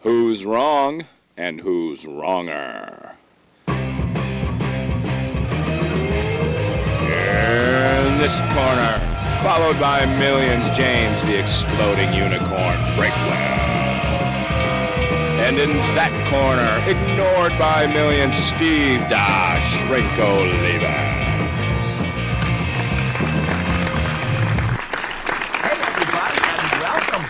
Who's wrong and who's wronger? In this corner, followed by millions, James the Exploding Unicorn Breakwell. And in that corner, ignored by millions, Steve Dash Rinko Levens.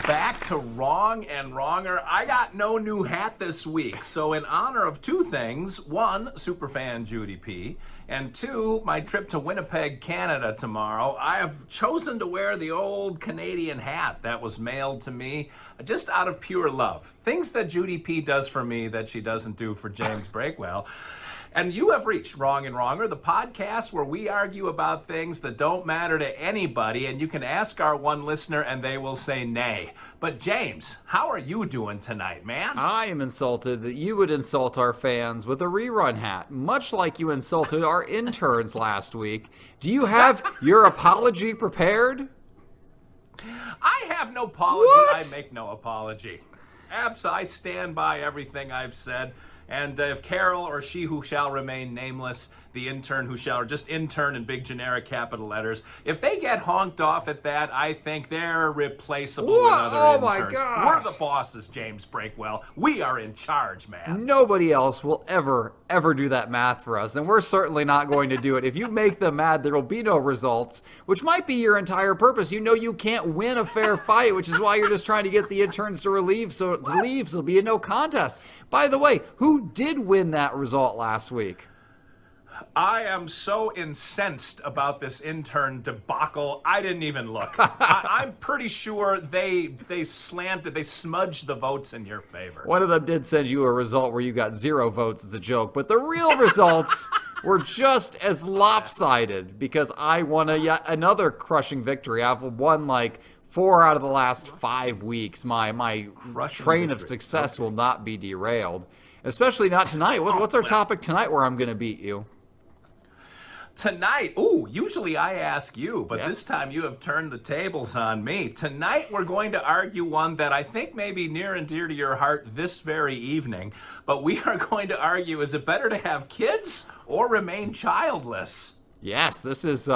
Back to Wrong and Wronger. I got no new hat this week, so in honor of two things, one, superfan Judy P., and two, my trip to Winnipeg, Canada tomorrow, I have chosen to wear the old Canadian hat that was mailed to me just out of pure love. Things that Judy P. does for me that she doesn't do for James Breakwell. And you have reached Wrong and Wronger, the podcast where we argue about things that don't matter to anybody, and you can ask our one listener and they will say nay. But James, how are you doing tonight, man? I am insulted that you would insult our fans with a rerun hat, much like you insulted our interns last week. Do you have your apology prepared? I have no apology. What? I make no apology. I stand by everything I've said. And if Carol, or she who shall remain nameless, the intern who shall, or just intern in big generic capital letters, if they get honked off at that, I think they're replaceable with other Oh interns. my gosh. We're the bosses, James Breakwell. We are in charge, man. Nobody else will ever do that math for us, and we're certainly not going to do it. If you make them mad, there will be no results, which might be your entire purpose. You know you can't win a fair fight, which is why you're just trying to get the interns to leave, so there'll be a no contest. By the way, who did win that result last week? I am so incensed about this intern debacle, I didn't even look. I'm pretty sure they smudged the votes in your favor. One of them did send you a result where you got 0 votes as a joke, but the real results were just as lopsided because I won yet another crushing victory. I've won like 4 out of the last 5 weeks. My train of success will not be derailed, especially not tonight. What's our topic tonight where I'm going to beat you? Tonight, usually I ask you, but This time you have turned the tables on me. Tonight we're going to argue one that I think may be near and dear to your heart this very evening, but we are going to argue, is it better to have kids or remain childless? Yes, this is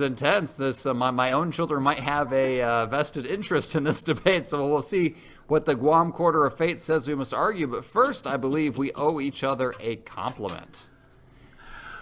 intense. My own children might have a vested interest in this debate, so we'll see what the Guam Quarter of Fate says we must argue. But first, I believe we owe each other a compliment.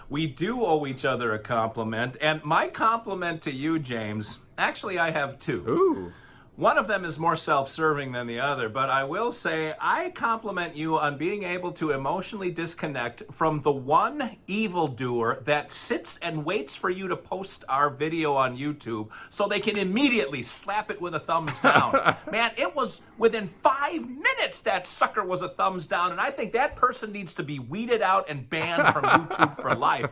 We do owe each other a compliment, and my compliment to you, James, actually I have two. Ooh. One of them is more self-serving than the other, but I will say I compliment you on being able to emotionally disconnect from the one evildoer that sits and waits for you to post our video on YouTube so they can immediately slap it with a thumbs down. Man, it was within 5 minutes that sucker was a thumbs down, and I think that person needs to be weeded out and banned from YouTube for life.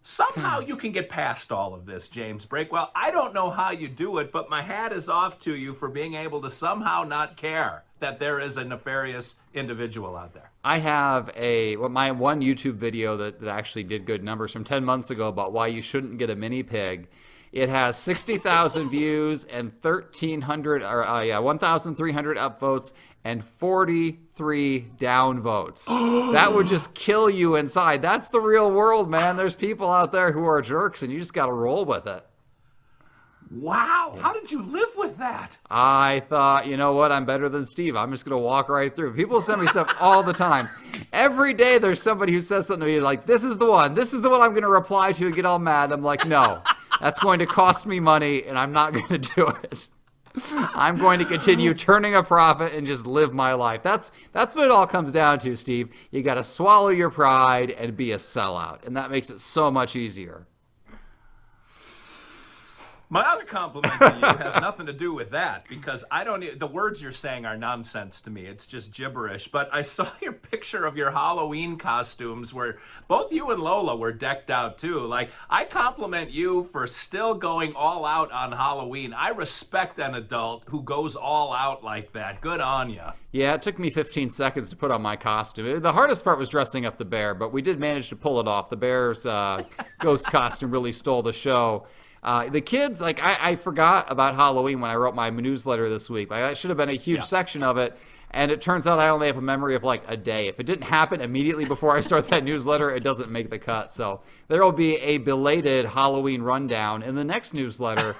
Somehow you can get past all of this, James Breakwell. I don't know how you do it, but my hat is off to you for being able to somehow not care that there is a nefarious individual out there. I have my one YouTube video that actually did good numbers from 10 months ago about why you shouldn't get a mini pig. It has 60,000 views and 1,300 upvotes and 43 downvotes. That would just kill you inside. That's the real world, man. There's people out there who are jerks, and you just got to roll with it. Wow. How did you live with that? I thought, you know what? I'm better than Steve. I'm just going to walk right through. People send me stuff all the time. Every day there's somebody who says something to me like, this is the one. This is the one I'm going to reply to and get all mad. I'm like, no. That's going to cost me money, and I'm not going to do it. I'm going to continue turning a profit and just live my life. That's what it all comes down to, Steve. You got to swallow your pride and be a sellout, and that makes it so much easier. My other compliment to you has nothing to do with that, because the words you're saying are nonsense to me. It's just gibberish. But I saw your picture of your Halloween costumes where both you and Lola were decked out too. Like, I compliment you for still going all out on Halloween. I respect an adult who goes all out like that. Good on you. Yeah, it took me 15 seconds to put on my costume. The hardest part was dressing up the bear, but we did manage to pull it off. The bear's ghost costume really stole the show. The kids, I forgot about Halloween when I wrote my newsletter this week. That should have been a huge section of it. And it turns out I only have a memory of like a day. If it didn't happen immediately before I start that newsletter, it doesn't make the cut. So there will be a belated Halloween rundown in the next newsletter.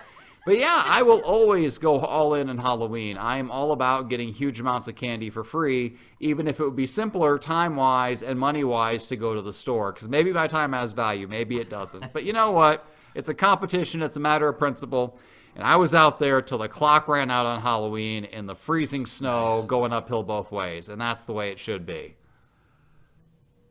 But yeah, I will always go all in on Halloween. I am all about getting huge amounts of candy for free, even if it would be simpler time-wise and money-wise to go to the store. Because maybe my time has value, maybe it doesn't. But you know what? It's a competition. It's a matter of principle. And I was out there till the clock ran out on Halloween in the freezing snow, going uphill both ways. And that's the way it should be.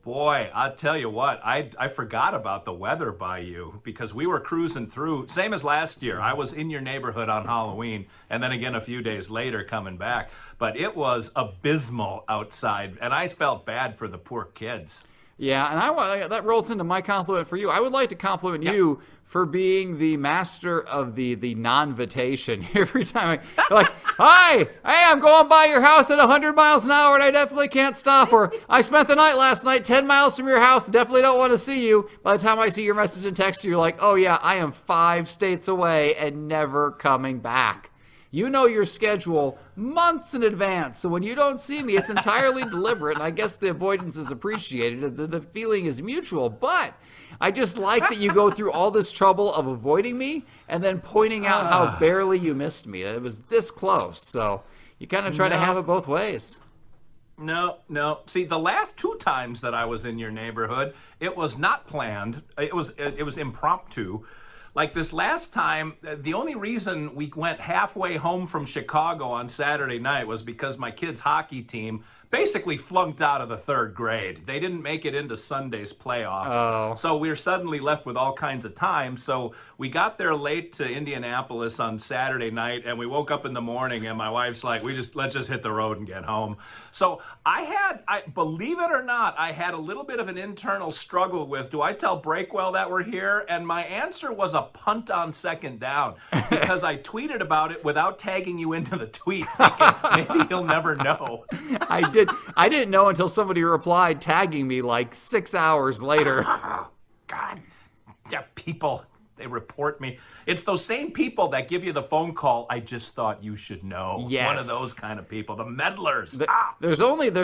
Boy, I'll tell you what, I forgot about the weather by you because we were cruising through, same as last year. I was in your neighborhood on Halloween and then again a few days later coming back. But it was abysmal outside and I felt bad for the poor kids. Yeah, and that rolls into my compliment for you. I would like to compliment you for being the master of the non-vitation. Every time I'm like, hey, I'm going by your house at 100 miles an hour and I definitely can't stop. Or I spent the night last night 10 miles from your house, definitely don't want to see you. By the time I see your message and text, you're like, oh yeah, I am 5 states away and never coming back. You know your schedule months in advance, so when you don't see me, it's entirely deliberate, and I guess the avoidance is appreciated. The feeling is mutual, but I just like that you go through all this trouble of avoiding me and then pointing out how barely you missed me. It was this close, so you kind of try to have it both ways. No. See, the last 2 times that I was in your neighborhood, it was not planned. It was impromptu. Like this last time, the only reason we went halfway home from Chicago on Saturday night was because my kids' hockey team basically flunked out of the 3rd grade. They didn't make it into Sunday's playoffs. Oh. So we were suddenly left with all kinds of time. So we got there late to Indianapolis on Saturday night, and we woke up in the morning, and my wife's like, let's just hit the road and get home. So I believe it or not, I had a little bit of an internal struggle with, do I tell Breakwell that we're here? And my answer was a punt on 2nd down because I tweeted about it without tagging you into the tweet, thinking maybe he'll never know. I didn't know until somebody replied tagging me like 6 hours later. Oh, God. Yeah, people, they report me. It's those same people that give you the phone call, I just thought you should know. Yes. One of those kind of people, the meddlers. There's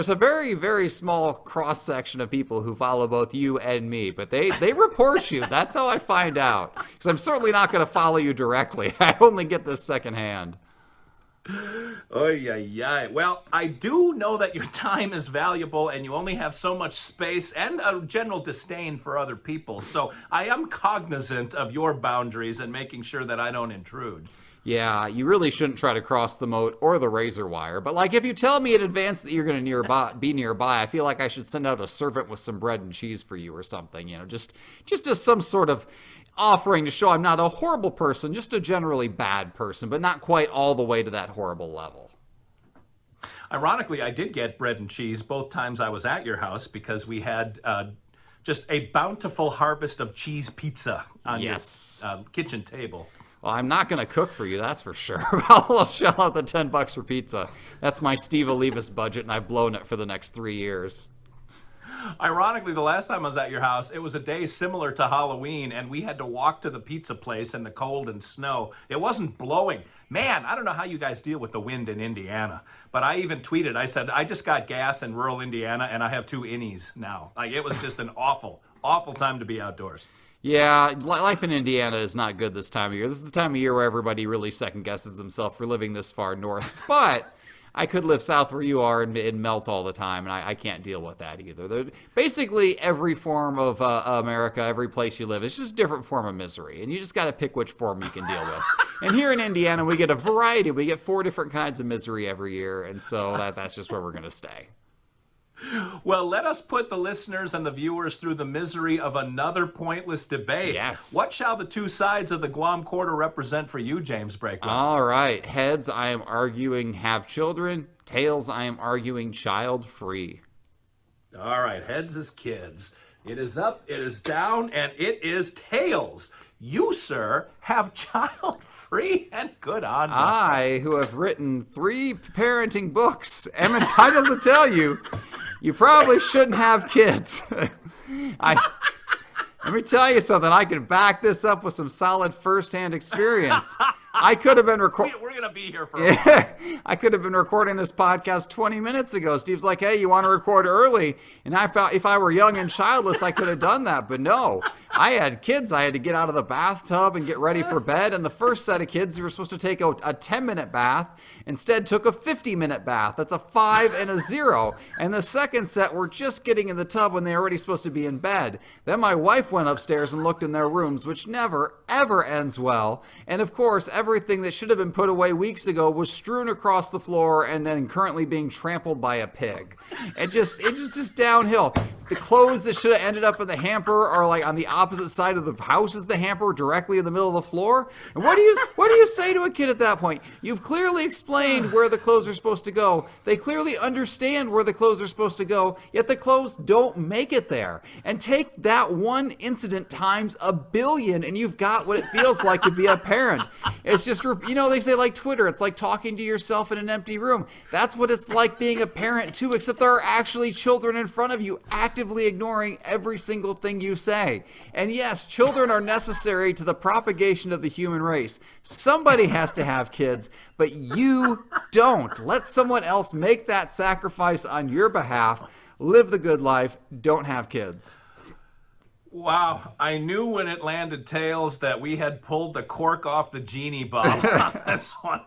a very, very small cross-section of people who follow both you and me, but they report you. That's how I find out. Because I'm certainly not going to follow you directly. I only get this secondhand. Well, I do know that your time is valuable and you only have so much space and a general disdain for other people. So I am cognizant of your boundaries and making sure that I don't intrude. Yeah, you really shouldn't try to cross the moat or the razor wire. But like if you tell me in advance that you're going to be nearby, I feel like I should send out a servant with some bread and cheese for you or something, just as some sort of offering to show I'm not a horrible person, just a generally bad person, but not quite all the way to that horrible level. Ironically, I did get bread and cheese both times I was at your house because we had just a bountiful harvest of cheese pizza on your kitchen table. Well, I'm not going to cook for you, that's for sure. I'll shell out the $10 for pizza. That's my Steve Olivas budget, and I've blown it for the next 3 years. Ironically, the last time I was at your house, it was a day similar to Halloween, and we had to walk to the pizza place in the cold and snow. It wasn't blowing. Man, I don't know how you guys deal with the wind in Indiana, but I even tweeted, I said, I just got gas in rural Indiana, and I have 2 innies now. Like, it was just an awful, awful time to be outdoors. Yeah, life in Indiana is not good this time of year. This is the time of year where everybody really second-guesses themselves for living this far north. But I could live south where you are and melt all the time, and I can't deal with that either. Basically, every form of America, every place you live, it's just a different form of misery, and you just got to pick which form you can deal with. And here in Indiana, we get a variety. We get 4 different kinds of misery every year, and so that's just where we're going to stay. Well, let us put the listeners and the viewers through the misery of another pointless debate. Yes. What shall the 2 sides of the Guam quarter represent for you, James Breakwell? All right. Heads, I am arguing have children. Tails, I am arguing child-free. All right. Heads is kids. It is up, it is down, and it is tails. You, sir, have child-free, and good on you. I, who have written 3 parenting books, am entitled to tell you, you probably shouldn't have kids. Let me tell you something. I can back this up with some solid first-hand experience. I could have been recording. We're going to be here for a while. I could have been recording this podcast 20 minutes ago. Steve's like, hey, you want to record early? And I felt if I were young and childless, I could have done that. But no, I had kids. I had to get out of the bathtub and get ready for bed. And the first set of kids who were supposed to take a 10-minute bath instead took a 50-minute bath. That's a 5 and a 0. And the second set were just getting in the tub when they were already supposed to be in bed. Then my wife went upstairs and looked in their rooms, which never, ever ends well. And of course, everything that should have been put away weeks ago was strewn across the floor and then currently being trampled by a pig. It just downhill. The clothes that should have ended up in the hamper are like on the opposite side of the house as the hamper, directly in the middle of the floor. And what do you say to a kid at that point? You've clearly explained where the clothes are supposed to go. They clearly understand where the clothes are supposed to go, yet the clothes don't make it there. And take that one incident times a billion, and you've got what it feels like to be a parent. It's just, they say like Twitter, it's like talking to yourself in an empty room. That's what it's like being a parent too, except there are actually children in front of you actively ignoring every single thing you say. And yes, children are necessary to the propagation of the human race. Somebody has to have kids, but you don't. Let someone else make that sacrifice on your behalf. Live the good life. Don't have kids. Wow, I knew when it landed tails that we had pulled the cork off the genie bottle on this one.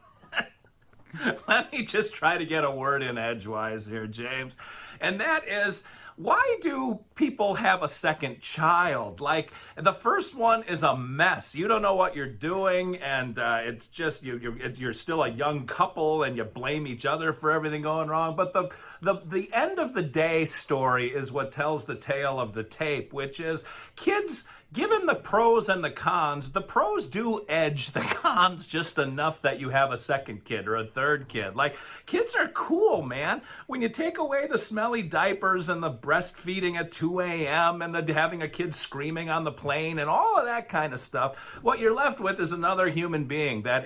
Let me just try to get a word in edgewise here, James. And that is, why do people have a second child? Like, the first one is a mess. You don't know what you're doing, and it's just you're still a young couple, and you blame each other for everything going wrong. But the end of the day story is what tells the tale of the tape, which is kids. Given the pros and the cons, the pros do edge the cons just enough that you have a second kid or a third kid. Like, kids are cool, man. When you take away the smelly diapers and the breastfeeding at 2 a.m. and the having a kid screaming on the plane and all of that kind of stuff, what you're left with is another human being that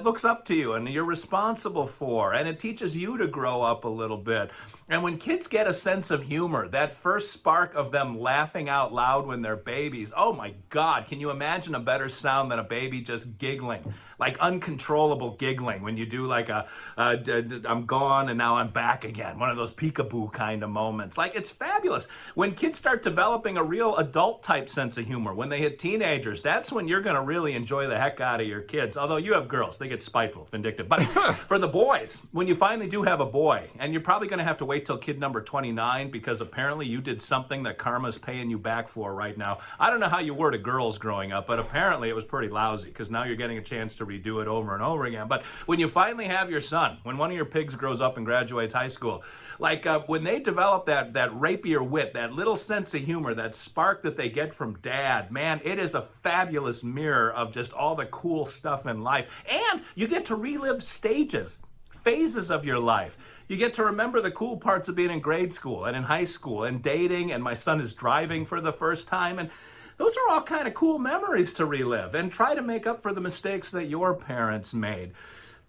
looks up to you and you're responsible for, and it teaches you to grow up a little bit. And when kids get a sense of humor, that first spark of them laughing out loud when they're babies, oh my God, can you imagine a better sound than a baby just giggling? Like uncontrollable giggling when you do like I'm gone and now I'm back again. One of those peekaboo kind of moments. Like, it's fabulous. When kids start developing a real adult type sense of humor, when they hit teenagers, that's when you're going to really enjoy the heck out of your kids. Although you have girls, they get spiteful, vindictive. But for the boys, when you finally do have a boy, and you're probably going to have to wait till kid number 29 because apparently you did something that karma's paying you back for right now. I don't know how you were to girls growing up, but apparently it was pretty lousy because now you're getting a chance to redo it over and over again. But when you finally have your son, when one of your pigs grows up and graduates high school, like when they develop that rapier wit, that little sense of humor, that spark that they get from dad, man, it is a fabulous mirror of just all the cool stuff in life. And you get to relive phases of your life. You get to remember the cool parts of being in grade school and in high school and dating, and my son is driving for the first time, and those are all kind of cool memories to relive and try to make up for the mistakes that your parents made.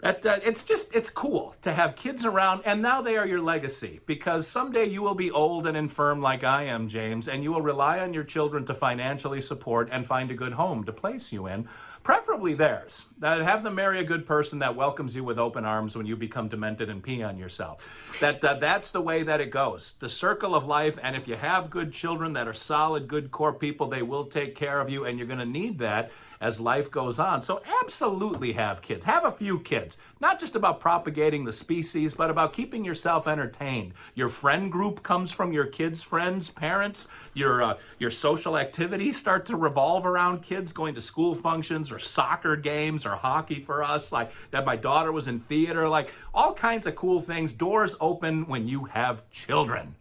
It's cool to have kids around, and now they are your legacy, because someday you will be old and infirm like I am, James, and you will rely on your children to financially support and find a good home to place you in, preferably theirs. Have them marry a good person that welcomes you with open arms when you become demented and pee on yourself. That's the way that it goes. The circle of life, and if you have good children that are solid, good core people, they will take care of you, and you're going to need that as life goes on. So absolutely have kids. Have a few kids. Not just about propagating the species, but about keeping yourself entertained. Your friend group comes from your kids' friends, parents. Your social activities start to revolve around kids, going to school functions or soccer games or hockey for us. Like that, my daughter was in theater. Like all kinds of cool things. Doors open when you have children.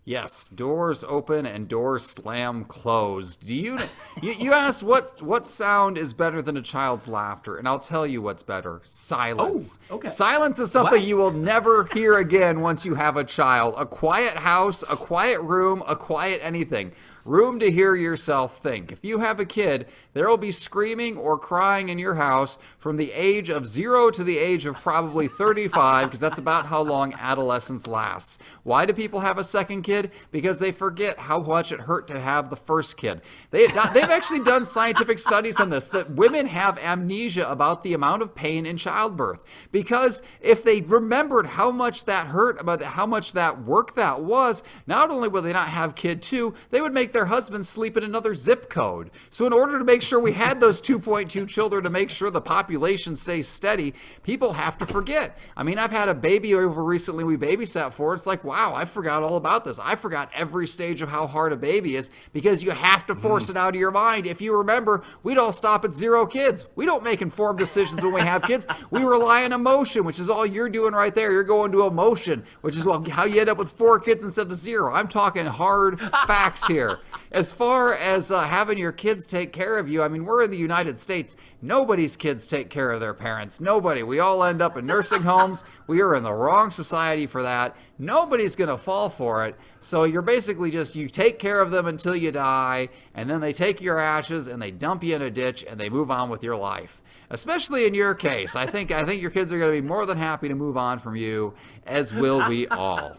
Yes, doors open and doors slam closed. You asked what sound is better than a child's laughter, and I'll tell you what's better. Silence. Oh, okay. Silence is something you will never hear again once you have a child. A quiet house, a quiet room, a quiet anything. room to hear yourself think. If you have a kid, there will be screaming or crying in your house from the age of 0 to the age of probably 35, because that's about how long adolescence lasts. Why do people have a second kid? Because they forget how much it hurt to have the first kid. They've actually done scientific studies on this, that women have amnesia about the amount of pain in childbirth. Because if they remembered how much that hurt, about how much that work that was, not only will they not have kid 2, they would make their husbands sleep in another zip code. So in order to make sure we had those 2.2 children, to make sure the population stays steady, people have to forget. I mean, I've had a baby over recently we babysat for. It's like, wow, I forgot all about this. I forgot every stage of how hard a baby is, because you have to force it out of your mind. If you remember, we'd all stop at 0 kids. We don't make informed decisions when we have kids. We rely on emotion, which is all you're doing right there. You're going to emotion, which is how you end up with 4 kids instead of 0. I'm talking hard facts here. As far as having your kids take care of you, I mean, we're in the United States. Nobody's kids take care of their parents. Nobody. We all end up in nursing homes. We are in the wrong society for that. Nobody's going to fall for it. So you're basically you take care of them until you die, and then they take your ashes and they dump you in a ditch and they move on with your life. Especially in your case. I think your kids are going to be more than happy to move on from you, as will we all.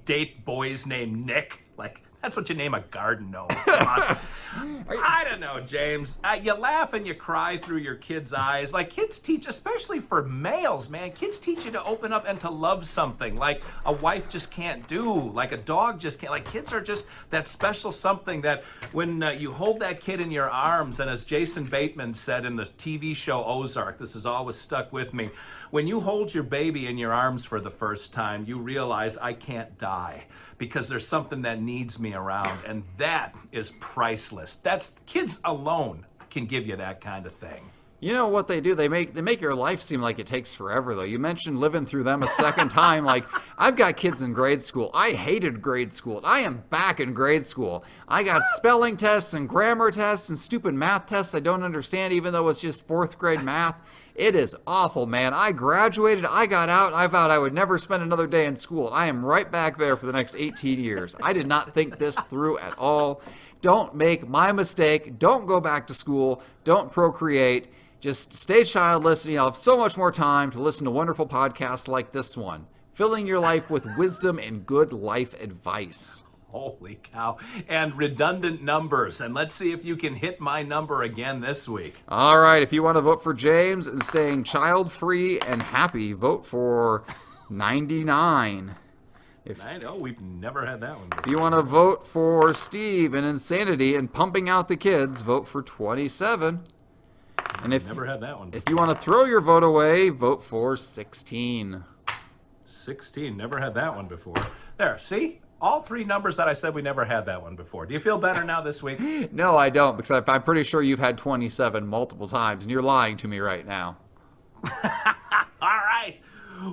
Date boys named Nick. Like, that's what you name a garden gnome. Come on. I don't know, James. You laugh and you cry through your kids' eyes. Like, kids teach, especially for males, man, kids teach you to open up and to love something like a wife just can't do, like a dog just can't. Like, kids are just that special something that when you hold that kid in your arms, and as Jason Bateman said in the TV show Ozark, this has always stuck with me, when you hold your baby in your arms for the first time, you realize I can't die, because there's something that needs me around, and that is priceless. That's kids alone can give you that kind of thing. You know what they do? They make your life seem like it takes forever, though. You mentioned living through them a second time. Like, I've got kids in grade school. I hated grade school. I am back in grade school. I got spelling tests and grammar tests and stupid math tests I don't understand, even though it's just 4th grade math. It is awful, man. I graduated, I got out, I vowed I would never spend another day in school. I am right back there for the next 18 years. I did not think this through at all. Don't make my mistake. Don't go back to school. Don't procreate. Just stay childless, and you'll have so much more time to listen to wonderful podcasts like this one, filling your life with wisdom and good life advice. Holy cow. And redundant numbers. And let's see if you can hit my number again this week. All right. If you want to vote for James and staying child-free and happy, vote for 99. I know. We've never had that one before. If you want to vote for Steve and insanity and pumping out the kids, vote for 27. And Never had that one before. If you want to throw your vote away, vote for 16. 16. Never had that one before. There. See? All 3 numbers that I said we never had that one before. Do you feel better now this week? No, I don't, because I'm pretty sure you've had 27 multiple times, and you're lying to me right now. All right.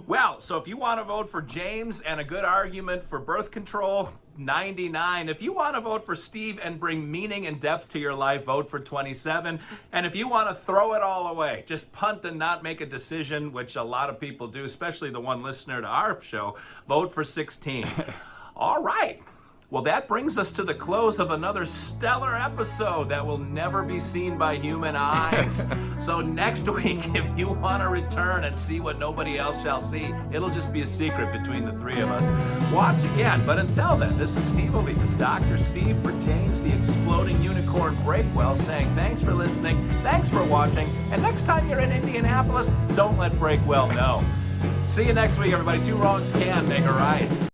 Well, so if you want to vote for James and a good argument for birth control, 99. If you want to vote for Steve and bring meaning and depth to your life, vote for 27. And if you want to throw it all away, just punt and not make a decision, which a lot of people do, especially the one listener to our show, vote for 16. All right. Well, that brings us to the close of another stellar episode that will never be seen by human eyes. So next week, if you want to return and see what nobody else shall see, it'll just be a secret between the 3 of us. Watch again. But until then, this is Steve Olekas, Dr. Steve for James, the Exploding Unicorn Breakwell, saying thanks for listening, thanks for watching, and next time you're in Indianapolis, don't let Breakwell know. See you next week, everybody. 2 wrongs can make a right.